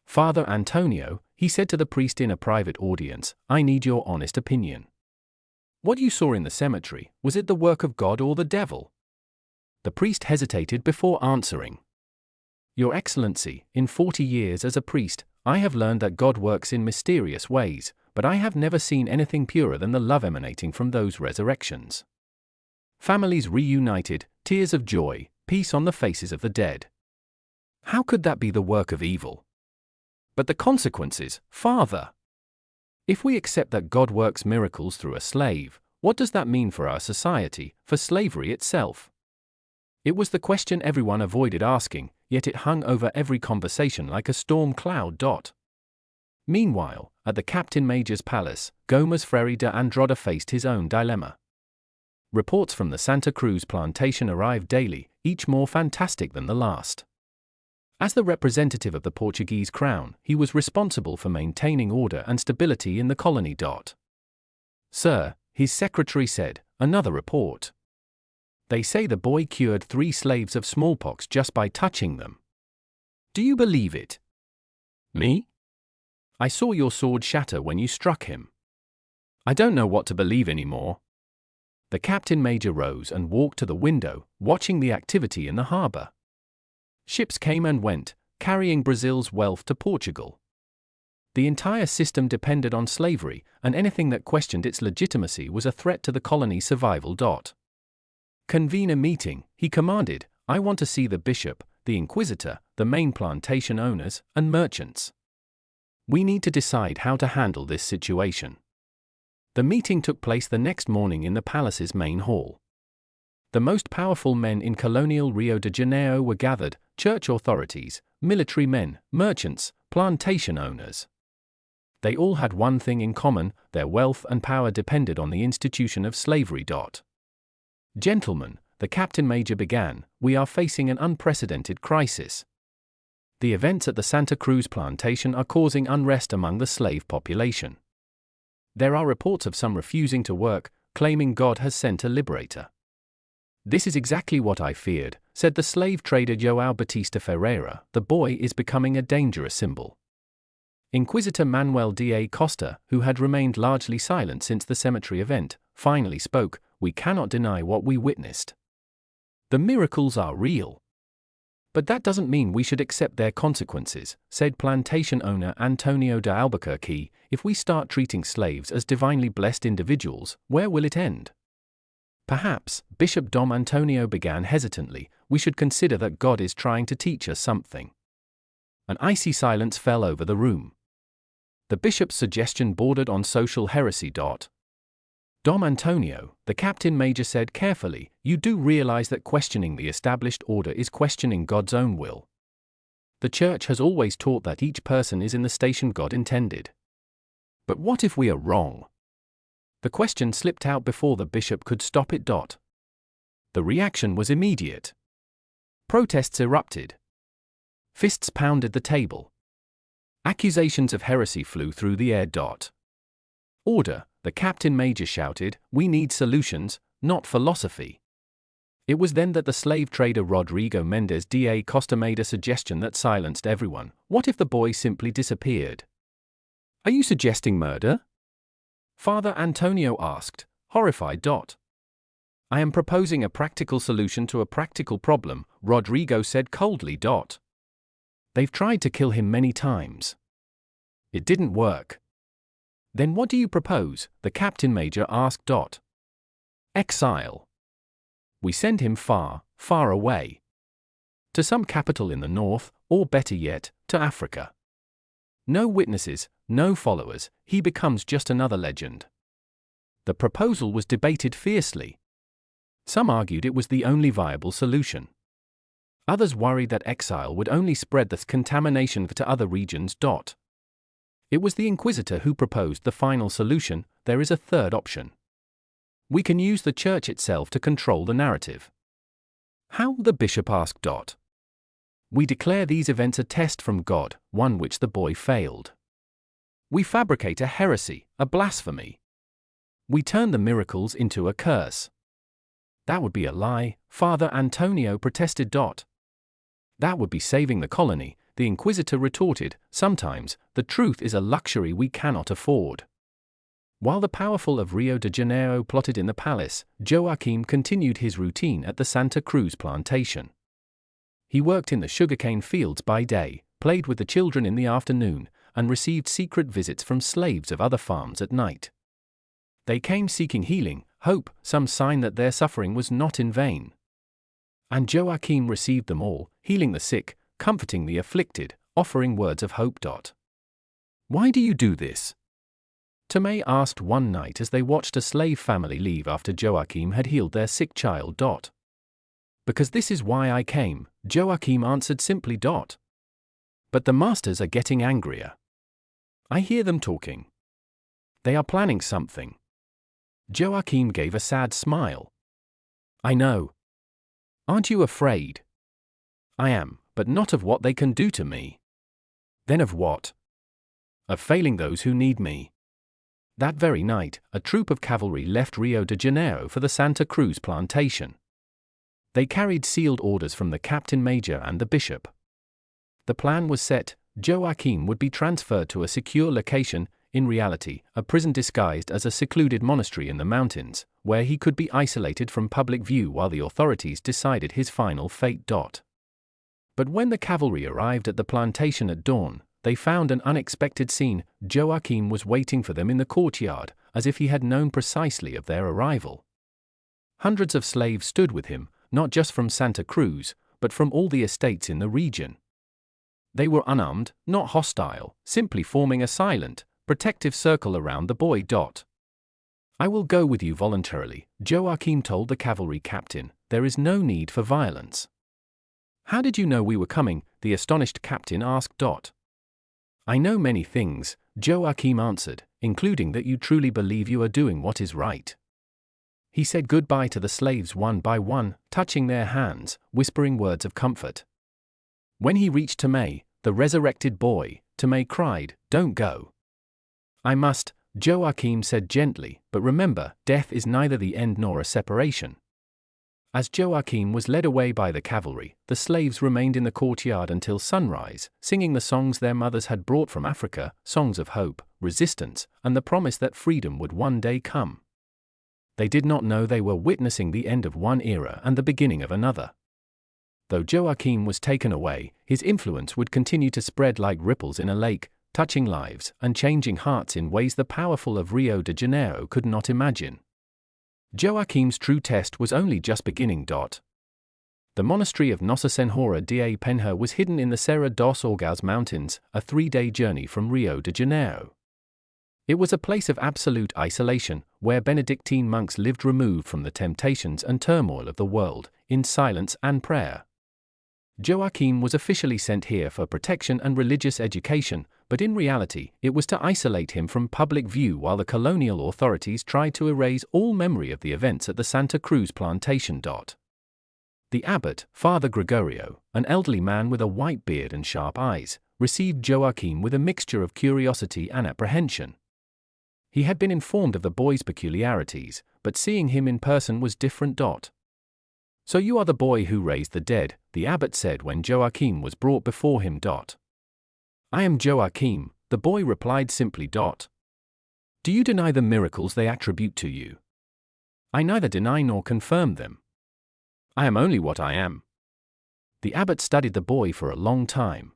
"Father Antonio," he said to the priest in a private audience, "I need your honest opinion. What you saw in the cemetery, was it the work of God or the devil?" The priest hesitated before answering. "Your Excellency, in 40 years as a priest, I have learned that God works in mysterious ways, but I have never seen anything purer than the love emanating from those resurrections." families reunited, tears of joy, peace on the faces of the dead. How could that be the work of evil? But the consequences, Father. If we accept that God works miracles through a slave, what does that mean for our society, for slavery itself? It was the question everyone avoided asking, yet it hung over every conversation like a storm cloud. Meanwhile, at the Captain Major's palace, Gomez Freire de Andrada faced his own dilemma. Reports from the Santa Cruz plantation arrived daily, each more fantastic than the last. As the representative of the Portuguese crown, he was responsible for maintaining order and stability in the colony. Sir, his secretary said, another report. They say the boy cured 3 slaves of smallpox just by touching them. Do you believe it? Me? I saw your sword shatter when you struck him. I don't know what to believe anymore. The Captain Major rose and walked to the window, watching the activity in the harbor. Ships came and went, carrying Brazil's wealth to Portugal. The entire system depended on slavery, and anything that questioned its legitimacy was a threat to the colony's survival. Convene a meeting, he commanded. I want to see the bishop, the inquisitor, the main plantation owners, and merchants. We need to decide how to handle this situation. The meeting took place the next morning in the palace's main hall. The most powerful men in colonial Rio de Janeiro were gathered, church authorities, military men, merchants, plantation owners. They all had one thing in common: their wealth and power depended on the institution of slavery. Gentlemen, the Captain Major began, we are facing an unprecedented crisis. The events at the Santa Cruz plantation are causing unrest among the slave population. There are reports of some refusing to work, claiming God has sent a liberator. This is exactly what I feared, said the slave trader João Batista Ferreira. The boy is becoming a dangerous symbol. Inquisitor Manuel da Costa, who had remained largely silent since the cemetery event, finally spoke. We cannot deny what we witnessed. The miracles are real. But that doesn't mean we should accept their consequences, said plantation owner Antonio de Albuquerque. If we start treating slaves as divinely blessed individuals, where will it end? Perhaps, Bishop Dom Antonio began hesitantly, we should consider that God is trying to teach us something. An icy silence fell over the room. The bishop's suggestion bordered on social heresy. Dom Antonio, the Captain Major said carefully, you do realize that questioning the established order is questioning God's own will. The Church has always taught that each person is in the station God intended. But what if we are wrong? The question slipped out before the bishop could stop it. The reaction was immediate. Protests erupted. Fists pounded the table. Accusations of heresy flew through the air. Order, the Captain Major shouted, we need solutions, not philosophy. It was then that the slave trader Rodrigo Mendes da Costa made a suggestion that silenced everyone. What if the boy simply disappeared? Are you suggesting murder? Father Antonio asked, horrified. I am proposing a practical solution to a practical problem, Rodrigo said coldly. They've tried to kill him many times. It didn't work. Then what do you propose? The Captain Major asked. Exile. We send him far, far away. To some capital in the north, or better yet, to Africa. No witnesses, no followers, he becomes just another legend. The proposal was debated fiercely. Some argued it was the only viable solution. Others worried that exile would only spread the contamination to other regions. It was the Inquisitor who proposed the final solution. There is a third option. We can use the Church itself to control the narrative. How? The bishop asked. We declare these events a test from God, one which the boy failed. We fabricate a heresy, a blasphemy. We turn the miracles into a curse. That would be a lie, Father Antonio protested. That would be saving the colony, the Inquisitor retorted. Sometimes, the truth is a luxury we cannot afford. While the powerful of Rio de Janeiro plotted in the palace, Joaquim continued his routine at the Santa Cruz plantation. He worked in the sugarcane fields by day, played with the children in the afternoon, and received secret visits from slaves of other farms at night. They came seeking healing, hope, some sign that their suffering was not in vain. And Joachim received them all, healing the sick, comforting the afflicted, offering words of hope. Why do you do this? Tomei asked one night as they watched a slave family leave after Joachim had healed their sick child. Because this is why I came, Joachim answered simply. But the masters are getting angrier. I hear them talking. They are planning something. Joachim gave a sad smile. I know. Aren't you afraid? I am, but not of what they can do to me. Then of what? Of failing those who need me. That very night, a troop of cavalry left Rio de Janeiro for the Santa Cruz plantation. They carried sealed orders from the captain major and the bishop. The plan was set: Joachim would be transferred to a secure location, in reality, a prison disguised as a secluded monastery in the mountains, where he could be isolated from public view while the authorities decided his final fate. But when the cavalry arrived at the plantation at dawn, they found an unexpected scene. Joachim was waiting for them in the courtyard, as if he had known precisely of their arrival. Hundreds of slaves stood with him, not just from Santa Cruz, but from all the estates in the region. They were unarmed, not hostile, simply forming a silent, protective circle around the boy. I will go with you voluntarily, Joachim told the cavalry captain. There is no need for violence. How did you know we were coming? The astonished captain asked. I know many things, Joachim answered, including that you truly believe you are doing what is right. He said goodbye to the slaves one by one, touching their hands, whispering words of comfort. When he reached Tomei, the resurrected boy, Tomei cried, "Don't go." I must, Joachim said gently, but remember, death is neither the end nor a separation. As Joachim was led away by the cavalry, the slaves remained in the courtyard until sunrise, singing the songs their mothers had brought from Africa, songs of hope, resistance, and the promise that freedom would one day come. They did not know they were witnessing the end of one era and the beginning of another. Though Joachim was taken away, his influence would continue to spread like ripples in a lake, touching lives and changing hearts in ways the powerful of Rio de Janeiro could not imagine. Joachim's true test was only just beginning. The monastery of Nossa Senhora da Penha was hidden in the Serra dos Orgãos mountains, a 3-day journey from Rio de Janeiro. It was a place of absolute isolation, where Benedictine monks lived removed from the temptations and turmoil of the world, in silence and prayer. Joachim was officially sent here for protection and religious education, but in reality, it was to isolate him from public view while the colonial authorities tried to erase all memory of the events at the Santa Cruz plantation. The abbot, Father Gregorio, an elderly man with a white beard and sharp eyes, received Joachim with a mixture of curiosity and apprehension. He had been informed of the boy's peculiarities, but seeing him in person was different. So you are the boy who raised the dead, the abbot said when Joachim was brought before him. I am Joachim, the boy replied simply. Do you deny the miracles they attribute to you? I neither deny nor confirm them. I am only what I am. The abbot studied the boy for a long time.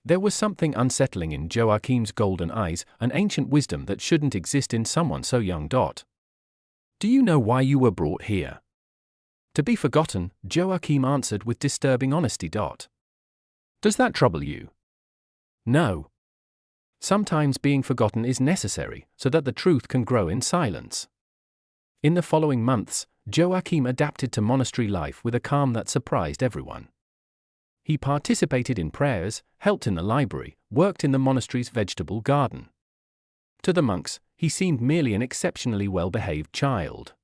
There was something unsettling in Joachim's golden eyes, an ancient wisdom that shouldn't exist in someone so young. Do you know why you were brought here? To be forgotten, Joachim answered with disturbing honesty. Does that trouble you? No. Sometimes being forgotten is necessary, so that the truth can grow in silence. In the following months, Joachim adapted to monastery life with a calm that surprised everyone. He participated in prayers, helped in the library, worked in the monastery's vegetable garden. To the monks, he seemed merely an exceptionally well-behaved child.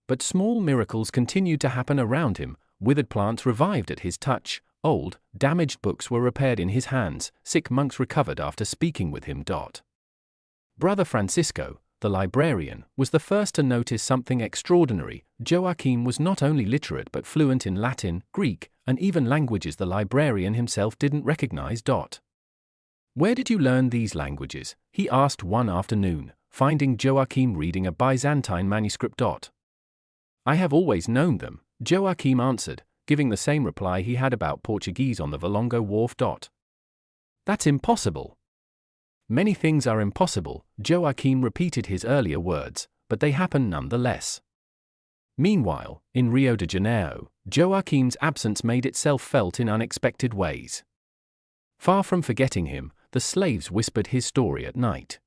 But small miracles continued to happen around him. Withered plants revived at his touch, old, damaged books were repaired in his hands, sick monks recovered after speaking with him. Brother Francisco, the librarian, was the first to notice something extraordinary. Joachim was not only literate but fluent in Latin, Greek, and even languages the librarian himself didn't recognize. Where did you learn these languages? He asked one afternoon, finding Joachim reading a Byzantine manuscript. I have always known them, Joachim answered, giving the same reply he had about Portuguese on the Valongo wharf. That's impossible. Many things are impossible, Joachim repeated his earlier words, but they happen nonetheless. Meanwhile, in Rio de Janeiro, Joaquim's absence made itself felt in unexpected ways. Far from forgetting him, the slaves whispered his story at night.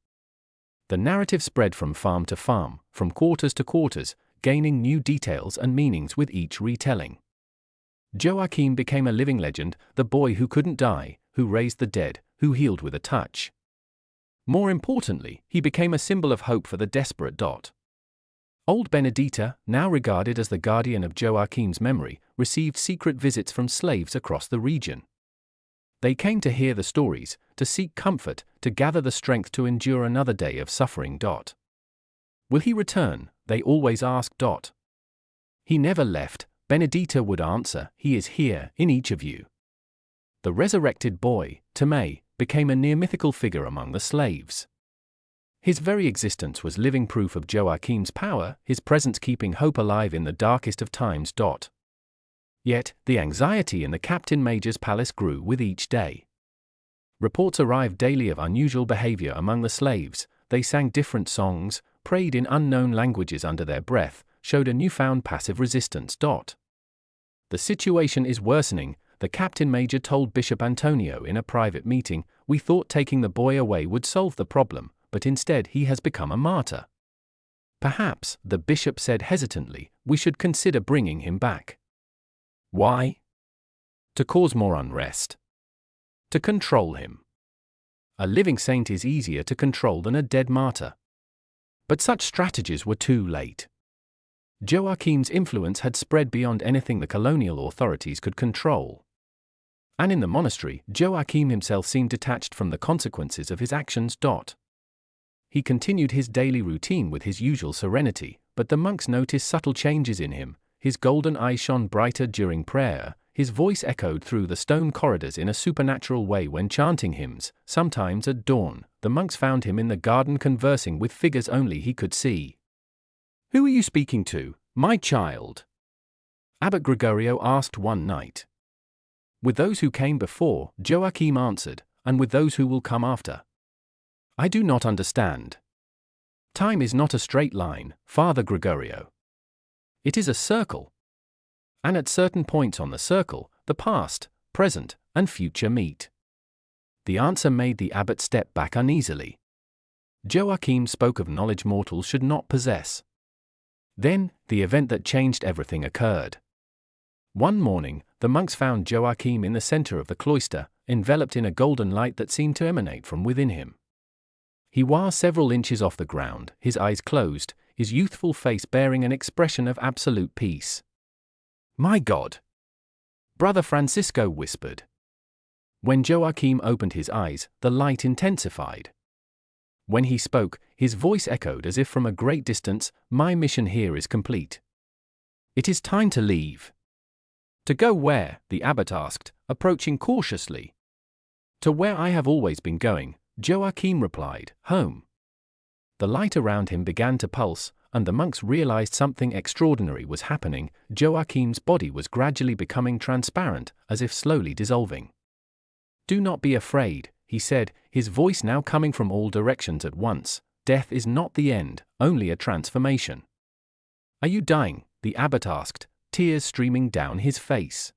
The narrative spread from farm to farm, from quarters to quarters, gaining new details and meanings with each retelling. Joaquim became a living legend, the boy who couldn't die, who raised the dead, who healed with a touch. More importantly, he became a symbol of hope for the desperate. Old Benedita, now regarded as the guardian of Joaquim's memory, received secret visits from slaves across the region. They came to hear the stories, to seek comfort, to gather the strength to endure another day of suffering. Will he return? They always asked. He never left, Benedita would answer, he is here, in each of you. The resurrected boy, Tomé, became a near-mythical figure among the slaves. His very existence was living proof of Joaquim's power, his presence keeping hope alive in the darkest of times. Yet, the anxiety in the Captain Major's palace grew with each day. Reports arrived daily of unusual behavior among the slaves. They sang different songs, prayed in unknown languages under their breath, showed a newfound passive resistance. The situation is worsening, the Captain Major told Bishop Antonio in a private meeting. We thought taking the boy away would solve the problem, but instead he has become a martyr. Perhaps, the bishop said hesitantly, we should consider bringing him back. Why? To cause more unrest. To control him. A living saint is easier to control than a dead martyr. But such strategies were too late. Joaquim's influence had spread beyond anything the colonial authorities could control. And in the monastery, Joaquim himself seemed detached from the consequences of his actions. He continued his daily routine with his usual serenity, but the monks noticed subtle changes in him. His golden eyes shone brighter during prayer, his voice echoed through the stone corridors in a supernatural way when chanting hymns. Sometimes at dawn, the monks found him in the garden conversing with figures only he could see. Who are you speaking to, my child? Abbot Gregorio asked one night. With those who came before, Joaquim answered, and with those who will come after. I do not understand. Time is not a straight line, Father Gregorio. It is a circle. And at certain points on the circle, the past, present, and future meet. The answer made the abbot step back uneasily. Joaquim spoke of knowledge mortals should not possess. Then, the event that changed everything occurred. One morning, the monks found Joaquim in the center of the cloister, enveloped in a golden light that seemed to emanate from within him. He was several inches off the ground, his eyes closed, his youthful face bearing an expression of absolute peace. My God! Brother Francisco whispered. When Joaquim opened his eyes, the light intensified. When he spoke, his voice echoed as if from a great distance, my mission here is complete. It is time to leave. To go where? The abbot asked, approaching cautiously. To where I have always been going, Joaquim replied, home. The light around him began to pulse, and the monks realized something extraordinary was happening. Joaquim's body was gradually becoming transparent, as if slowly dissolving. Do not be afraid, he said, his voice now coming from all directions at once. Death is not the end, only a transformation. Are you dying? The abbot asked, tears streaming down his face.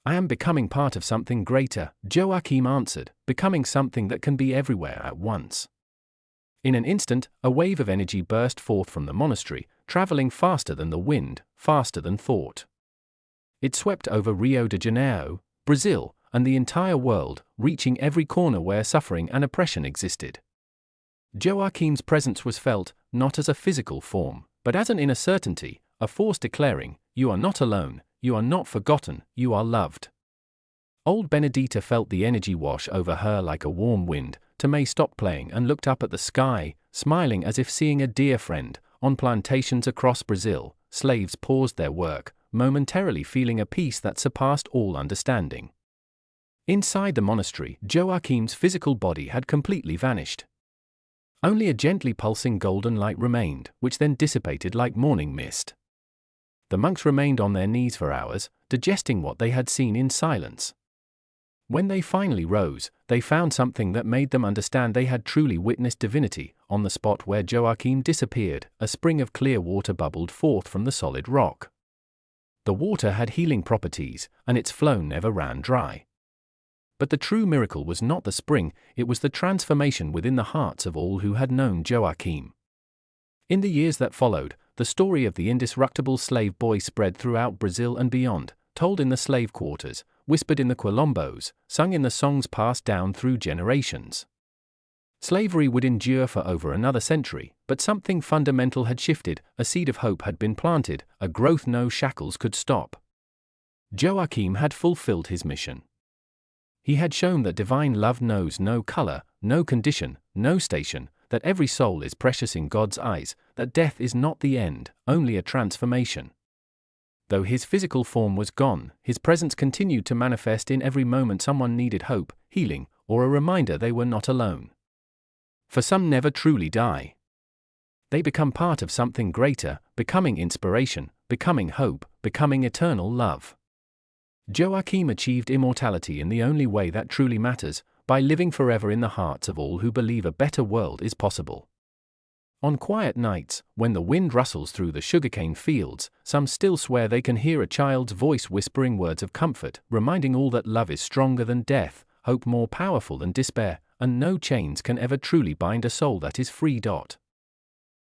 I am becoming part of something greater, Joaquim answered, becoming something that can be everywhere at once. In an instant, a wave of energy burst forth from the monastery, traveling faster than the wind, faster than thought. It swept over Rio de Janeiro, Brazil, and the entire world, reaching every corner where suffering and oppression existed. Joaquim's presence was felt, not as a physical form, but as an inner certainty, a force declaring, you are not alone, you are not forgotten, you are loved. Old Benedita felt the energy wash over her like a warm wind. Tomé stopped playing and looked up at the sky, smiling as if seeing a dear friend. On plantations across Brazil, slaves paused their work, momentarily feeling a peace that surpassed all understanding. Inside the monastery, Joaquim's physical body had completely vanished. Only a gently pulsing golden light remained, which then dissipated like morning mist. The monks remained on their knees for hours, digesting what they had seen in silence. When they finally rose, they found something that made them understand they had truly witnessed divinity. On the spot where Joachim disappeared, a spring of clear water bubbled forth from the solid rock. The water had healing properties, and its flow never ran dry. But the true miracle was not the spring, it was the transformation within the hearts of all who had known Joachim. In the years that followed, the story of the indestructible slave boy spread throughout Brazil and beyond, told in the slave quarters, whispered in the quilombos, sung in the songs passed down through generations. Slavery would endure for over another century, but something fundamental had shifted, a seed of hope had been planted, a growth no shackles could stop. Joachim had fulfilled his mission. He had shown that divine love knows no color, no condition, no station, that every soul is precious in God's eyes, that death is not the end, only a transformation. Though his physical form was gone, his presence continued to manifest in every moment someone needed hope, healing, or a reminder they were not alone. For some never truly die. They become part of something greater, becoming inspiration, becoming hope, becoming eternal love. Joachim achieved immortality in the only way that truly matters, by living forever in the hearts of all who believe a better world is possible. On quiet nights, when the wind rustles through the sugarcane fields, some still swear they can hear a child's voice whispering words of comfort, reminding all that love is stronger than death, hope more powerful than despair, and no chains can ever truly bind a soul that is free.